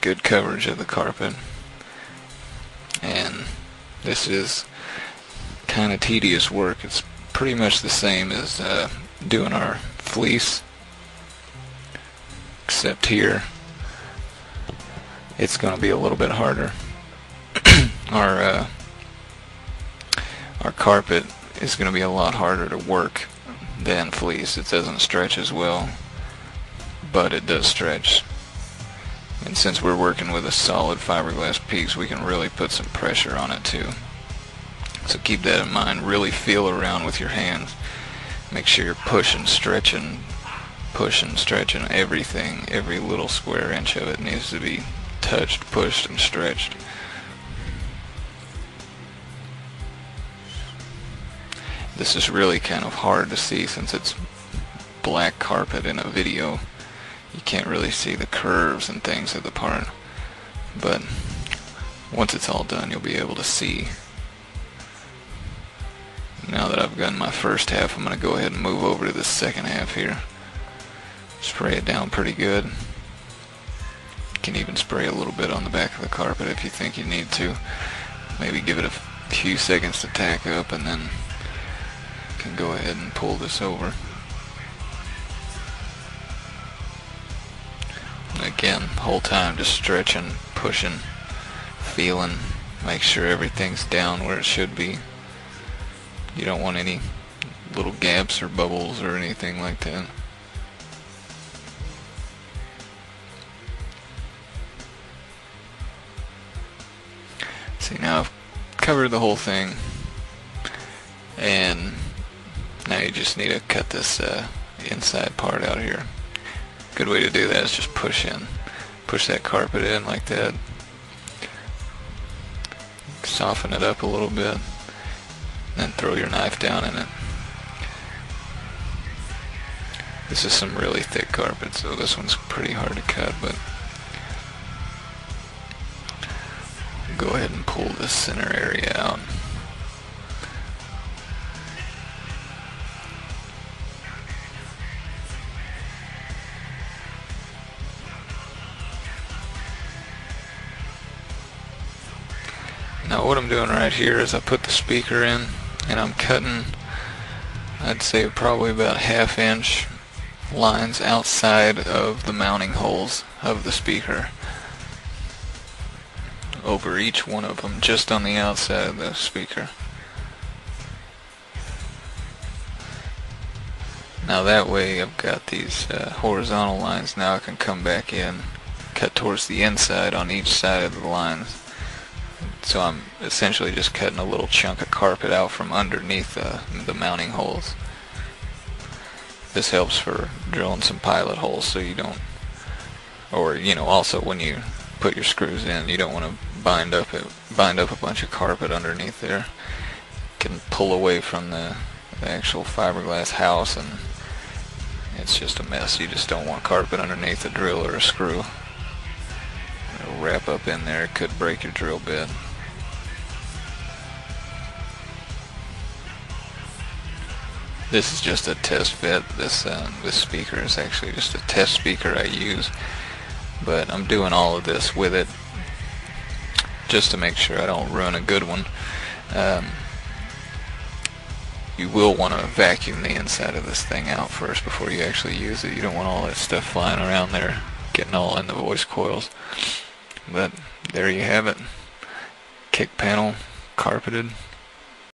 good coverage of the carpet. And this is kind of tedious work. It's pretty much the same as doing our fleece, except here it's going to be a little bit harder. Our carpet is going to be a lot harder to work than fleece. It doesn't stretch as well, but it does stretch. And since we're working with a solid fiberglass piece, we can really put some pressure on it too. So keep that in mind. Really feel around with your hands. Make sure you're pushing, stretching everything. Every little square inch of it needs to be touched, pushed, and stretched. This is really kind of hard to see since it's black carpet in a video. You can't really see the curves and things of the part, but once it's all done, you'll be able to see. Now that I've done my first half, I'm going to go ahead and move over to the second half here. Spray it down pretty good. You can even spray a little bit on the back of the carpet if you think you need to. Maybe give it a few seconds to tack up, and then you can go ahead and pull this over. Again, whole time just stretching, pushing, feeling, make sure everything's down where it should be. You don't want any little gaps or bubbles or anything like that. See, now I've covered the whole thing, and now you just need to cut this inside part out here. Good way to do that is just push that carpet in like that. Soften it up a little bit, then throw your knife down in it. This is some really thick carpet, so this one's pretty hard to cut, but go ahead and pull this center area out. Now what I'm doing right here is I put the speaker in, and I'm cutting, I'd say probably about 1/2 inch lines outside of the mounting holes of the speaker, over each one of them, just on the outside of the speaker. Now that way I've got these horizontal lines. Now I can come back in, cut towards the inside on each side of the lines. So I'm essentially just cutting a little chunk of carpet out from underneath the mounting holes. This helps for drilling some pilot holes, so you don't, or also when you put your screws in, you don't want to bind up a bunch of carpet underneath there. It can pull away from the actual fiberglass house, and it's just a mess. You just don't want carpet underneath a drill or a screw. It'll wrap up in there. It could break your drill bit. This is just a test fit. This speaker is actually just a test speaker I use, but I'm doing all of this with it just to make sure I don't ruin a good one. You will want to vacuum the inside of this thing out first before you actually use it. You don't want all that stuff flying around there, getting all in the voice coils. But there you have it. Kick panel, carpeted.